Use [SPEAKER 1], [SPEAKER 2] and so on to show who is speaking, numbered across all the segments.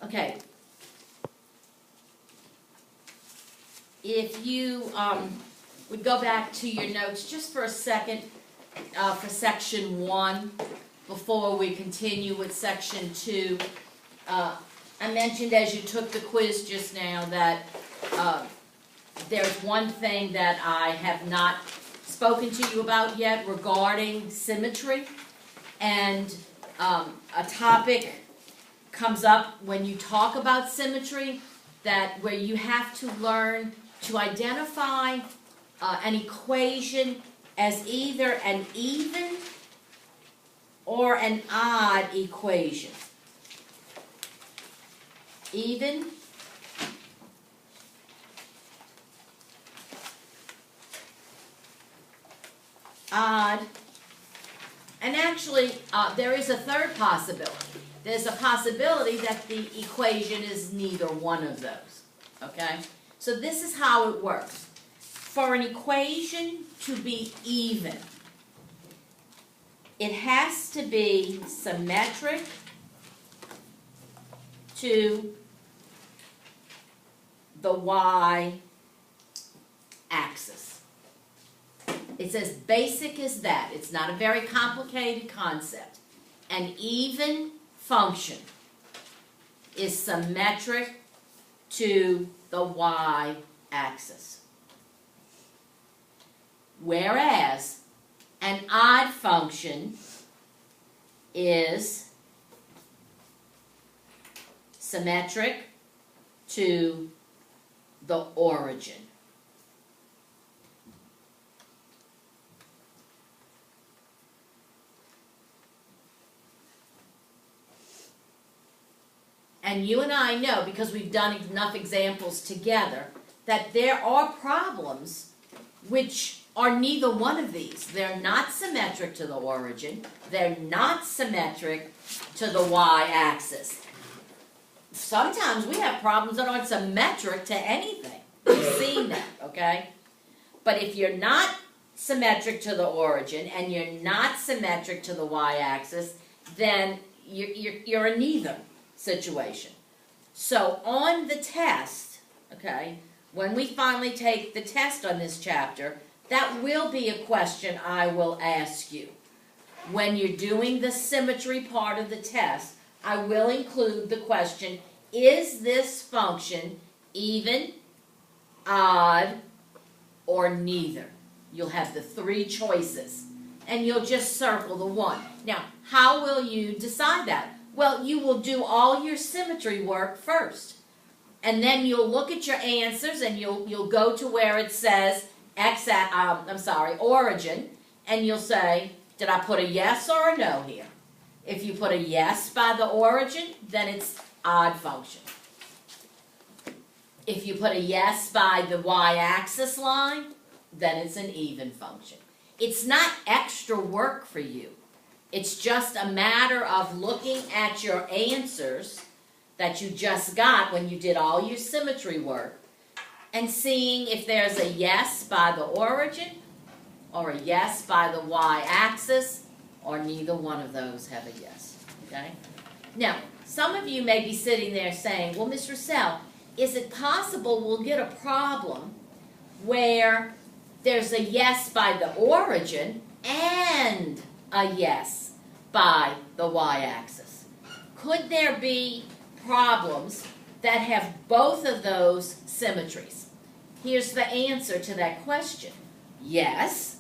[SPEAKER 1] Okay. If you would go back to your notes just for a second for section 1 before we continue with section 2. I mentioned as you took the quiz just now that there's one thing that I have not spoken to you about yet regarding symmetry, and a topic comes up when you talk about symmetry that where you have to learn to identify an equation as either an even or an odd equation. Even, odd, and actually there is a third possibility. There's a possibility that the equation is neither one of those, okay? So this is how it works. For an equation to be even, it has to be symmetric to the y-axis. It's as basic as that. It's not a very complicated concept. An even function is symmetric to the y-axis. Whereas an odd function is symmetric to the origin. And you and I know, because we've done enough examples together, that there are problems which are neither one of these. They're not symmetric to the origin. They're not symmetric to the y-axis. Sometimes we have problems that aren't symmetric to anything. We've seen that, okay? But if you're not symmetric to the origin and you're not symmetric to the y-axis, then you're a neither situation. So on the test, okay, when we finally take the test on this chapter, that will be a question I will ask you. When you're doing the symmetry part of the test, I will include the question, is this function even, odd, or neither? You'll have the 3 choices, and you'll just circle the one. Now, how will you decide that? Well, you will do all your symmetry work first, and then you'll look at your answers, and you'll go to where it says origin, and you'll say, did I put a yes or a no here? If you put a yes by the origin, then it's odd function. If you put a yes by the y-axis line, then it's an even function. It's not extra work for you. It's just a matter of looking at your answers that you just got when you did all your symmetry work and seeing if there's a yes by the origin or a yes by the y-axis, or neither one of those have a yes, okay? Now, some of you may be sitting there saying, well, Ms. Russell, is it possible we'll get a problem where there's a yes by the origin and a yes by the y-axis? Could there be problems that have both of those symmetries? Here's the answer to that question. Yes,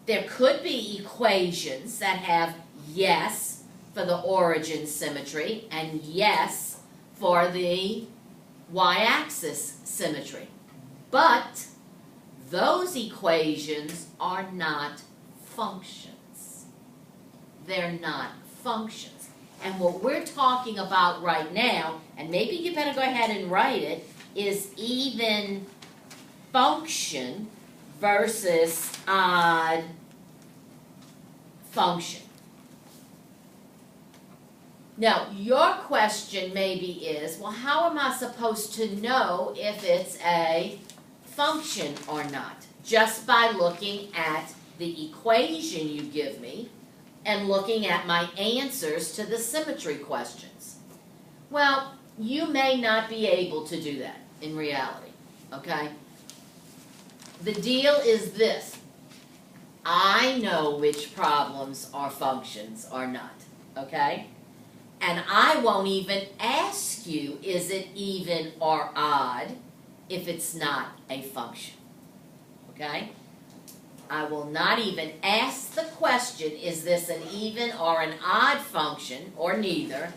[SPEAKER 1] there could be equations that have yes for the origin symmetry and yes for the y-axis symmetry. But those equations are not functions. They're not functions. And what we're talking about right now, and maybe you better go ahead and write it, is even function versus odd function. Now, your question maybe is, well, how am I supposed to know if it's a function or not? Just by looking at the equation you give me and looking at my answers to the symmetry questions. Well, You may not be able to do that in reality, okay? The deal is this. I know which problems are functions or not, okay? And I won't even ask you, is it even or odd, if it's not a function, okay? I will not even ask the question, is this an even or an odd function, or neither,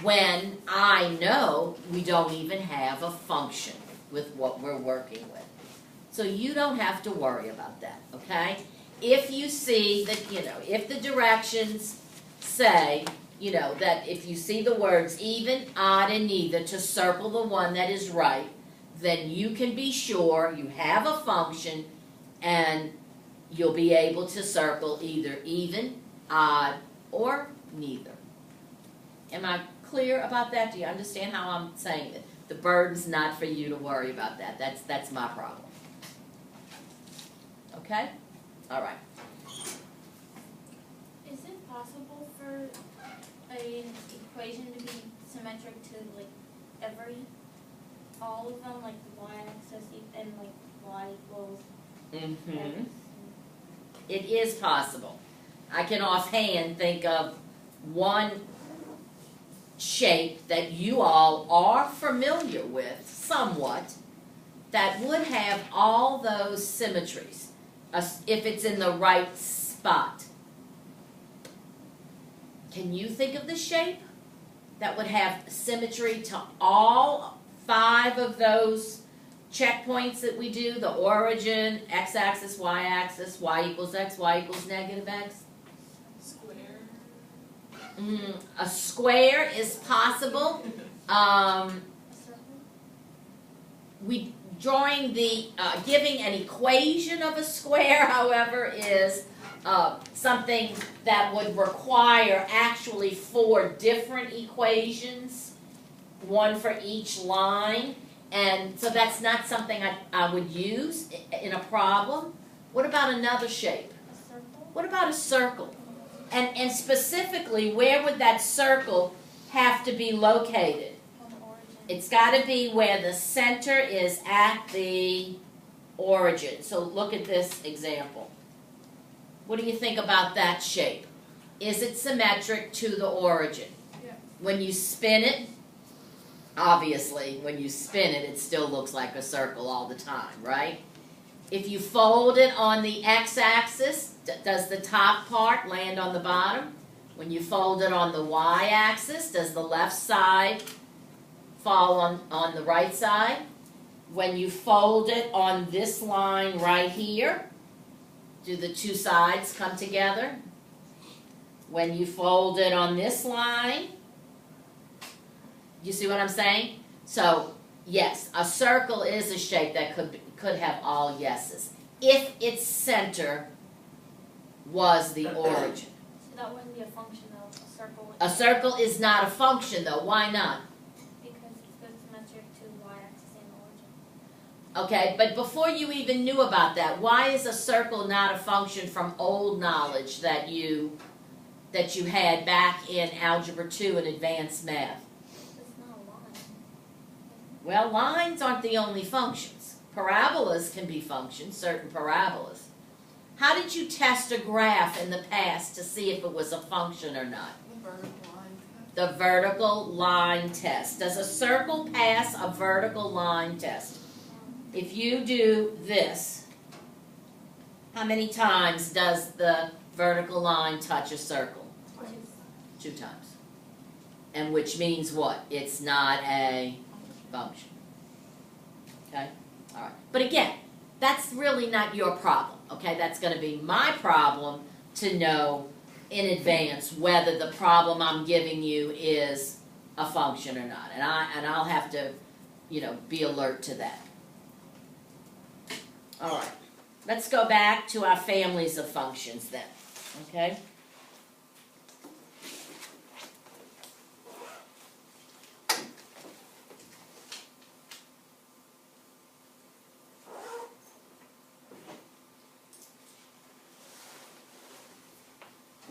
[SPEAKER 1] when I know we don't even have a function with what we're working with. So you don't have to worry about that, okay? If you see that, if the directions say, that if you see the words even, odd, and neither, to circle the one that is right, then you can be sure you have a function and you'll be able to circle either even, odd, or neither. Am I clear about that? Do you understand how I'm saying it? The burden's not for you to worry about that. That's my problem. Okay? All right.
[SPEAKER 2] Is it possible for an equation to be symmetric to all of them, like the y-axis and y equals
[SPEAKER 1] Mm-hmm. It is possible. I can offhand think of one shape that you all are familiar with somewhat that would have all those symmetries if it's in the right spot. Can you think of the shape that would have symmetry to all 5 of those checkpoints that we do? The origin, x-axis, y-axis, y equals x, y equals negative x?
[SPEAKER 3] Square.
[SPEAKER 1] A square is possible. Giving an equation of a square, however, is something that would require actually 4 different equations, one for each line, and so that's not something I would use in a problem. What about another shape?
[SPEAKER 2] A circle?
[SPEAKER 1] What about a circle? And specifically, where would that circle have to be located?
[SPEAKER 2] On the origin.
[SPEAKER 1] It's got to be where the center is at the origin. So look at this example. What do you think about that shape? Is it symmetric to the origin?
[SPEAKER 3] Yeah.
[SPEAKER 1] When you spin it, obviously, when you spin it, it still looks like a circle all the time, right? If you fold it on the x-axis, does the top part land on the bottom? When you fold it on the y-axis, does the left side fall on the right side? When you fold it on this line right here, do the 2 sides come together? When you fold it on this line, you see what I'm saying? So, yes, a circle is a shape that could have all yeses, if its center was the origin.
[SPEAKER 2] So that wouldn't be a function though, a circle would.
[SPEAKER 1] A circle is not a function though, why not?
[SPEAKER 2] Because it's symmetric to y-axis and origin.
[SPEAKER 1] Okay, but before you even knew about that, why is a circle not a function from old knowledge that you had back in Algebra 2 and Advanced Math?
[SPEAKER 2] It's not a line.
[SPEAKER 1] Well, lines aren't the only functions. Parabolas can be functions, certain parabolas. How did you test a graph in the past to see if it was a function or not?
[SPEAKER 3] The vertical line test.
[SPEAKER 1] The vertical line test. Does a circle pass a vertical line test? If you do this, how many times does the vertical line touch a circle? 2 times. And which means what? It's not a function. Okay? All right. But again, that's really not your problem. Okay? That's going to be my problem to know in advance whether the problem I'm giving you is a function or not. And I'll have to, be alert to that. All right. Let's go back to our families of functions then. Okay?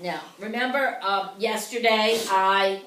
[SPEAKER 1] Now, remember yesterday I